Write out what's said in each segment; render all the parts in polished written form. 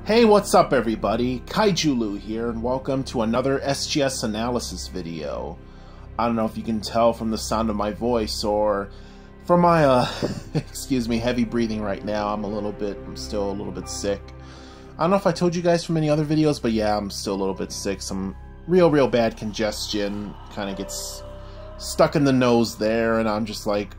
Hey, what's up everybody? KaijuLou here, and welcome to another SGS Analysis video. I don't know if you can tell from the sound of my voice or from my, excuse me, heavy breathing right now. I'm still a little bit sick. I don't know if I told you guys from any other videos, but yeah, I'm still a little bit sick. Some real bad congestion kind of gets stuck in the nose there, and I'm just like,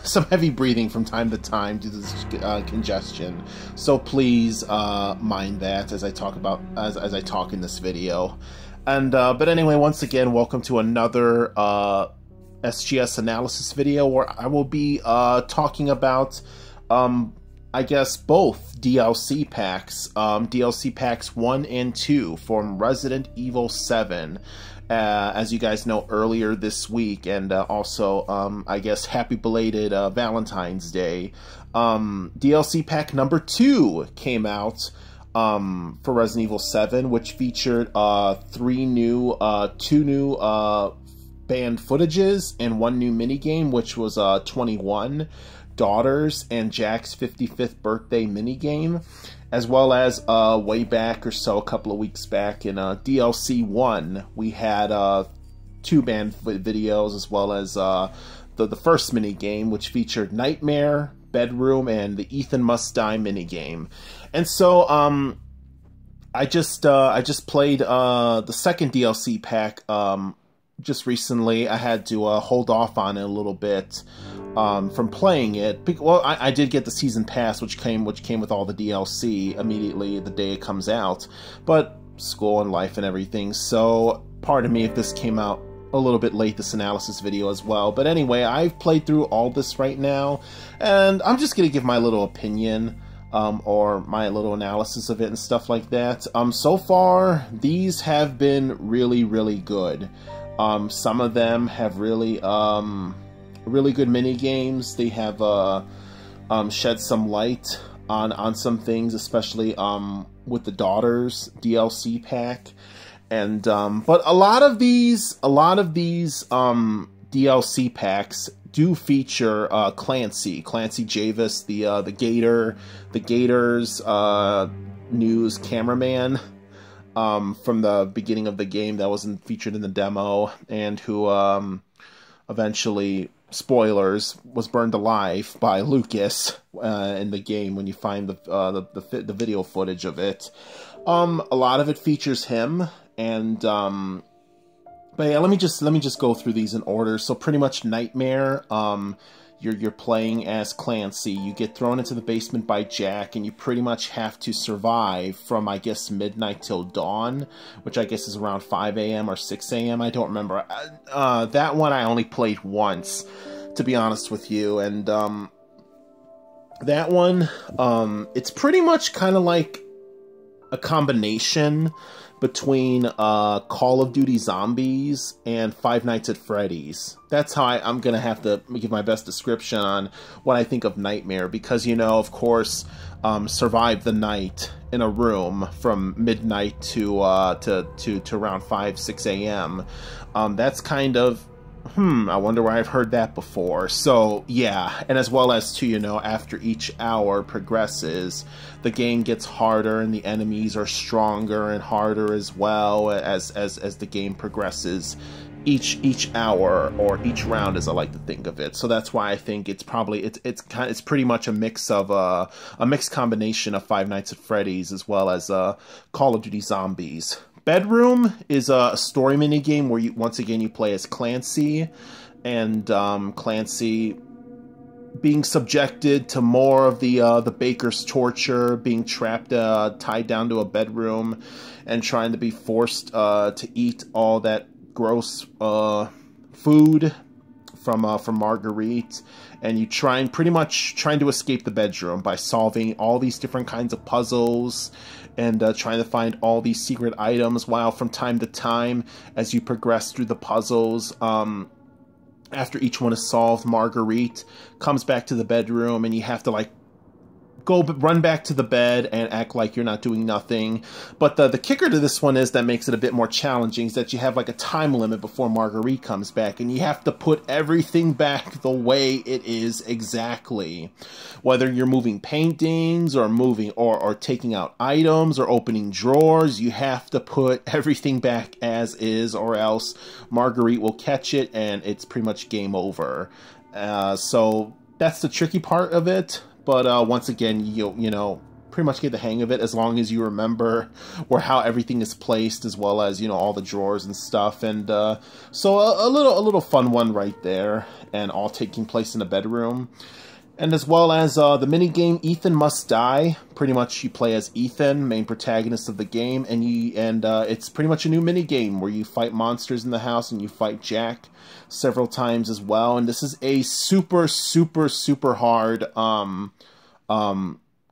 some heavy breathing from time to time due to this congestion. So please mind that as I talk as I talk in this video. And but anyway, once again, welcome to another SGS Analysis video where I will be talking about I guess both DLC packs, DLC packs 1 and 2 from Resident Evil 7. As you guys know, earlier this week, and also, I guess, happy belated Valentine's Day. DLC pack number 2 came out for Resident Evil 7, which featured 2 new banned footages and 1 new minigame, which was 21 Daughters and Jack's 55th birthday minigame, as well as way back or so, a couple of weeks back in DLC 1, we had 2 banned videos, as well as the first minigame, which featured Nightmare, Bedroom, and the Ethan Must Die minigame. And so I just played the second DLC pack just recently. I had to hold off on it a little bit from playing it. Well, I did get the season pass, which came with all the DLC immediately the day it comes out, but school and life and everything, so pardon me if this came out a little bit late, this analysis video as well. But anyway, I've played through all this right now, and I'm just gonna give my little opinion or my little analysis of it and stuff like that. So far, these have been really good. Some of them have really good mini games. They have shed some light on some things, especially with the Daughters DLC pack. And but a lot of these DLC packs do feature Clancy Javis, the Gators news cameraman from the beginning of the game that wasn't featured in the demo, and who eventually, spoilers, was burned alive by Lucas in the game when you find the video footage of it. A lot of it features him, and but yeah, let me just go through these in order. So pretty much Nightmare, you're playing as Clancy. You get thrown into the basement by Jack, and you pretty much have to survive from, I guess, midnight till dawn, which I guess is around 5 a.m. or 6 a.m. I don't remember. That one I only played once, to be honest with you, and that one, it's pretty much kind of like a combination between Call of Duty Zombies and Five Nights at Freddy's. That's how I'm gonna have to give my best description on what I think of Nightmare, because, you know, of course, survive the night in a room from midnight to around 5-6 a.m. That's kind of, I wonder where I've heard that before. So yeah, and as well as too, you know, after each hour progresses, the game gets harder and the enemies are stronger and harder as well as the game progresses each hour, or each round, as I like to think of it. So that's why I think it's probably it's pretty much a mix of a mixed combination of Five Nights at Freddy's as well as Call of Duty Zombies. Bedroom is a story minigame where once again you play as Clancy, and Clancy being subjected to more of the baker's torture, being trapped, tied down to a bedroom, and trying to be forced to eat all that gross food from Marguerite, and you pretty much trying to escape the bedroom by solving all these different kinds of puzzles and trying to find all these secret items, while from time to time, as you progress through the puzzles, after each one is solved, Marguerite comes back to the bedroom, and you have to, like, run back to the bed and act like you're not doing nothing. But the kicker to this one is that makes it a bit more challenging, is that you have like a time limit before Marguerite comes back, and you have to put everything back the way it is exactly. Whether you're moving paintings or or taking out items or opening drawers, you have to put everything back as is, or else Marguerite will catch it and it's pretty much game over. So that's the tricky part of it. But once again, you know, pretty much get the hang of it as long as you remember how everything is placed, as well as, you know, all the drawers and stuff. And so a little fun one right there, and all taking place in a bedroom. And as well as the minigame Ethan Must Die. Pretty much you play as Ethan, main protagonist of the game, and it's pretty much a new minigame where you fight monsters in the house, and you fight Jack several times as well. And this is a super hard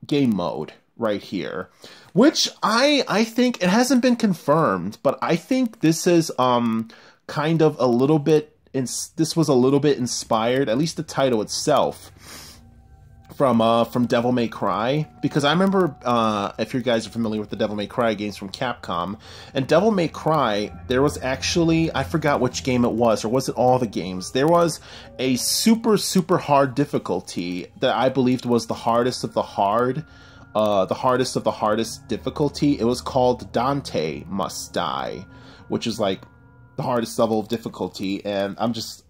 game mode right here, which I think, it hasn't been confirmed, but I think this is kind of a little bit, this was a little bit inspired, at least the title itself, from Devil May Cry, because I remember, if you guys are familiar with the Devil May Cry games from Capcom, and Devil May Cry, there was actually, I forgot which game it was, or was it all the games, there was a super hard difficulty that I believed was the hardest of the hard, the hardest of the hardest difficulty. It was called Dante Must Die, which is like the hardest level of difficulty, and I'm just...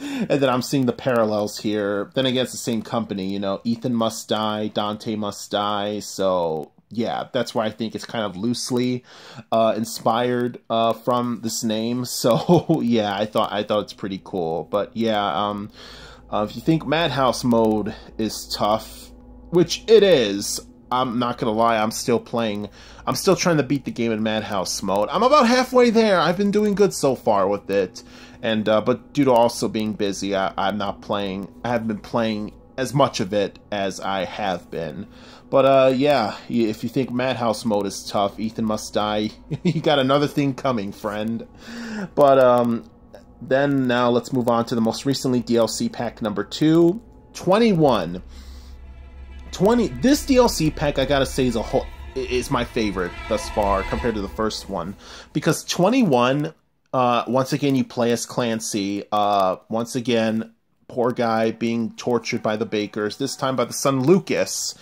And then I'm seeing the parallels here. Then again, it's the same company, you know, Ethan Must Die, Dante Must Die. So yeah, that's why I think it's kind of loosely inspired from this name. So yeah, I thought it's pretty cool. But yeah, if you think Madhouse mode is tough, which it is, I'm not gonna lie, I'm still trying to beat the game in Madhouse mode. I'm about halfway there. I've been doing good so far with it. And but due to also being busy, I haven't been playing as much of it as I have been. But yeah, if you think Madhouse mode is tough, Ethan Must Die, you got another thing coming, friend. But then now let's move on to the most recently DLC pack number 2, 21. This DLC pack, I gotta say, is my favorite thus far compared to the first one, because 21. Once again, you play as Clancy. Once again, poor guy being tortured by the Bakers, this time by the son Lucas.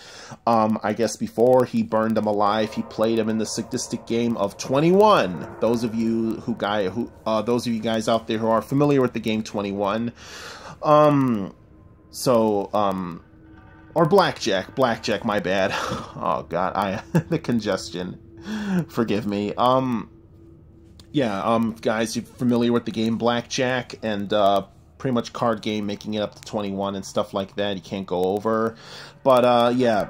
I guess before he burned him alive, he played him in the sadistic game of 21. Those of you guys out there who are familiar with the game 21. Or Blackjack, my bad. Oh god, the congestion. Forgive me. Yeah, guys, you're familiar with the game Blackjack, and pretty much card game, making it up to 21 and stuff like that. You can't go over. But yeah,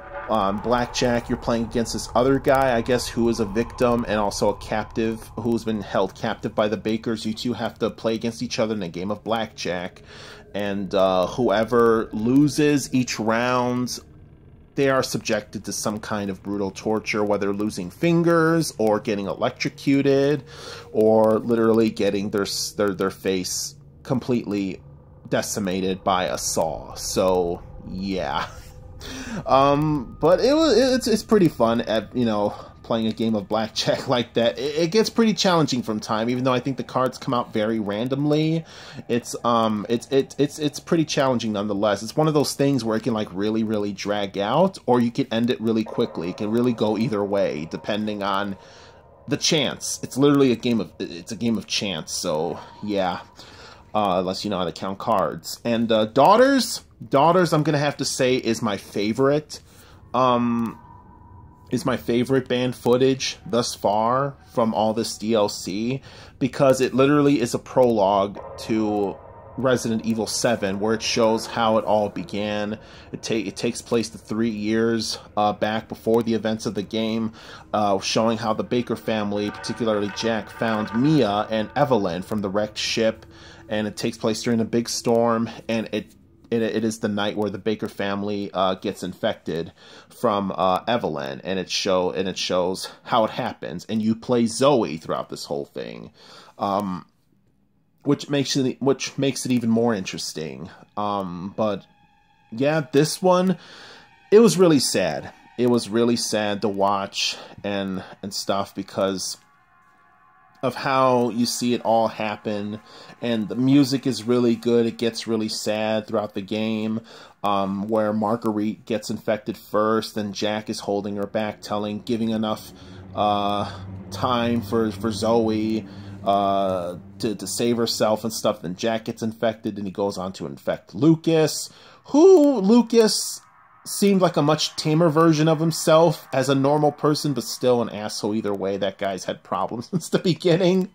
Blackjack, you're playing against this other guy, I guess, who is a victim and also a captive, who's been held captive by the Bakers. You two have to play against each other in a game of Blackjack. And whoever loses each round, they are subjected to some kind of brutal torture, whether losing fingers or getting electrocuted or literally getting their face completely decimated by a saw. So yeah, but it's pretty fun at, you know, playing a game of Blackjack like that. It gets pretty challenging from time, even though I think the cards come out very randomly. It's pretty challenging nonetheless. It's one of those things where it can like really drag out, or you can end it really quickly. It can really go either way depending on the chance. It's literally a game of chance. So yeah, unless you know how to count cards. And Daughters, I'm gonna have to say is my favorite. Is my favorite banned footage thus far from all this DLC, because it literally is a prologue to Resident Evil 7, where it shows how it all began. It takes place the 3 years back before the events of the game, showing how the Baker family, particularly Jack, found Mia and Evelyn from the wrecked ship, and it takes place during a big storm, and it is the night where the Baker family gets infected from Evelyn, and it shows how it happens, and you play Zoe throughout this whole thing, which makes it even more interesting. But yeah, this one, it was really sad. It was really sad to watch and stuff because of how you see it all happen, and the music is really good. It gets really sad throughout the game, where Marguerite gets infected first, and Jack is holding her back, giving enough time for Zoe to save herself and stuff. Then Jack gets infected, and he goes on to infect Lucas, who Lucas seemed like a much tamer version of himself as a normal person, but still an asshole either way. That guy's had problems since the beginning.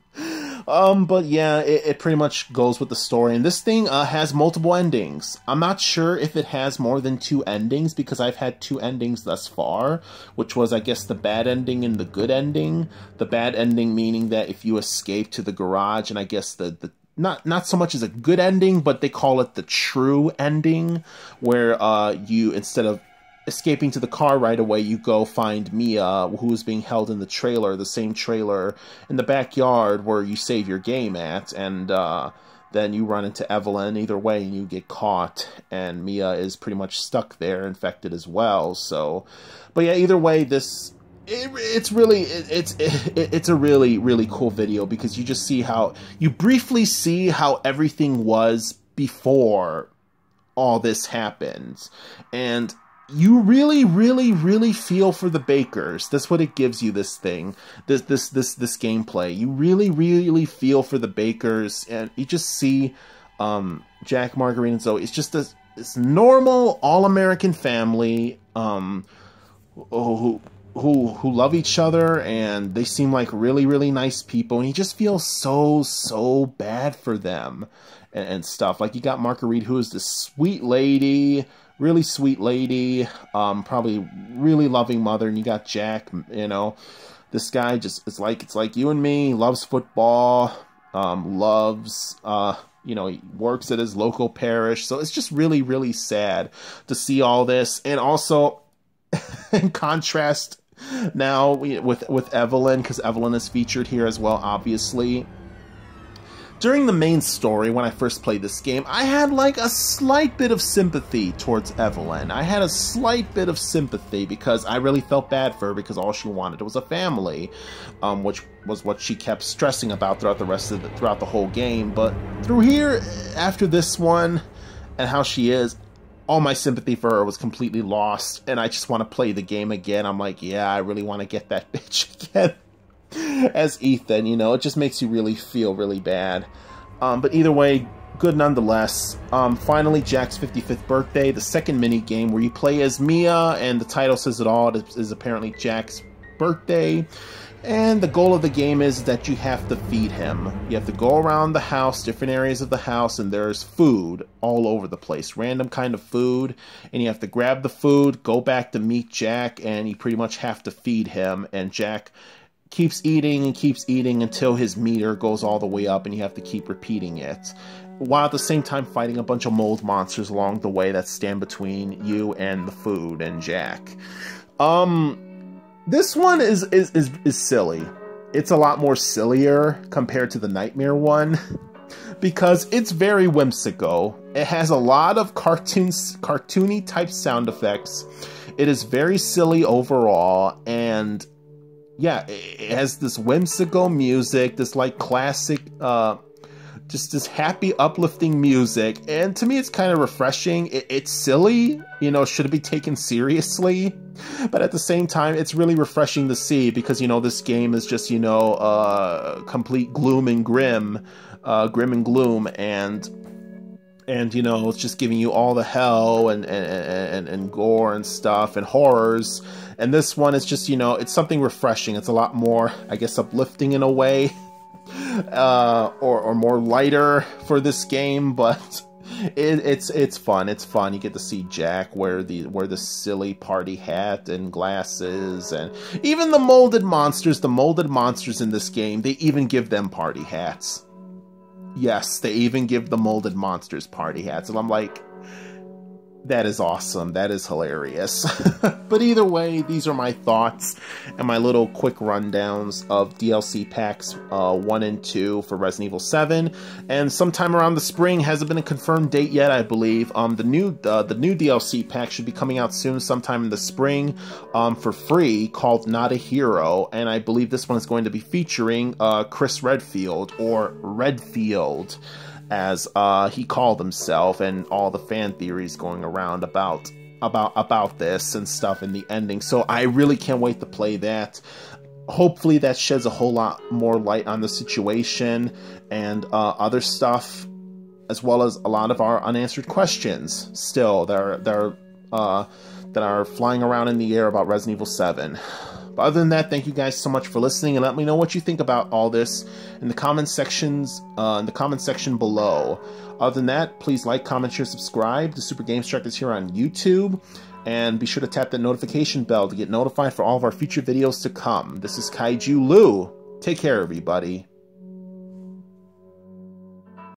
But yeah, it pretty much goes with the story. And this thing has multiple endings. I'm not sure if it has more than 2 endings, because I've had 2 endings thus far, which was, I guess, the bad ending and the good ending. The bad ending meaning that if you escape to the garage, and I guess the not so much as a good ending, but they call it the true ending, where you, instead of escaping to the car right away, you go find Mia, who is being held in the trailer, the same trailer in the backyard where you save your game at, and then you run into Evelyn. Either way, and you get caught, and Mia is pretty much stuck there, infected as well. So, but yeah, either way, it's a really cool video, because you just see how, you briefly see how everything was before all this happens, and you really feel for the Bakers. That's what it gives you, this thing, this gameplay. You really feel for the Bakers, and you just see Jack, Marguerite, and Zoe. It's just this normal all-American family who love each other, and they seem like really nice people, and you just feel so bad for them and stuff. Like, you got Marguerite, who is this sweet lady, really sweet lady, probably really loving mother, and you got Jack, you know, this guy just, it's like you and me, loves football, loves, you know, he works at his local parish, so it's just really sad to see all this. And also, in contrast, now with Evelyn, because Evelyn is featured here as well, obviously. During the main story, when I first played this game, I had like a slight bit of sympathy towards Evelyn. I had a slight bit of sympathy because I really felt bad for her, because all she wanted was a family, which was what she kept stressing about throughout the whole game. But through here, after this one, and how she is, all my sympathy for her was completely lost, and I just want to play the game again. I'm like, yeah, I really want to get that bitch again. As Ethan, you know, it just makes you really feel really bad. But either way, good nonetheless. Finally, Jack's 55th birthday, the second mini game where you play as Mia, and the title says it all. It is apparently Jack's birthday, and the goal of the game is that you have to feed him. You have to go around the house, different areas of the house, and there's food all over the place, random kind of food, and you have to grab the food, go back to meet Jack, and you pretty much have to feed him, and Jack keeps eating and keeps eating until his meter goes all the way up, and you have to keep repeating it, while at the same time fighting a bunch of mold monsters along the way that stand between you and the food and Jack. This one is silly. It's a lot more sillier compared to the Nightmare one, because it's very whimsical. It has a lot of cartoony type sound effects. It is very silly overall, and yeah, it has this whimsical music, this like classic, just this happy, uplifting music, and to me it's kind of refreshing. It's silly, you know, should it be taken seriously, but at the same time it's really refreshing to see, because, you know, this game is just, you know, complete gloom and grim and gloom, and you know, it's just giving you all the hell and gore and stuff and horrors. And this one is just, you know, it's something refreshing. It's a lot more, I guess, uplifting in a way, or more lighter for this game. But it's fun. It's fun. You get to see Jack wear the silly party hat and glasses, and even the molded monsters. The molded monsters in this game, they even give them party hats. Yes, they even give the molded monsters party hats, and I'm like, That is awesome. That is hilarious. But either way, these are my thoughts and my little quick rundowns of DLC packs 1 and 2 for Resident Evil 7. And sometime around the spring, hasn't been a confirmed date yet, I believe. The new DLC pack should be coming out soon, sometime in the spring, for free, called Not a Hero. And I believe this one is going to be featuring Chris Redfield, or Redfield, as he called himself, and all the fan theories going around about this and stuff in the ending. So I really can't wait to play that. Hopefully that sheds a whole lot more light on the situation and other stuff, as well as a lot of our unanswered questions still that are flying around in the air about Resident Evil 7. But other than that, thank you guys so much for listening, and let me know what you think about all this in the comment section below. Other than that, please like, comment, share, subscribe. The Super Games Track is here on YouTube, and be sure to tap that notification bell to get notified for all of our future videos to come. This is KaijuLou. Take care, everybody.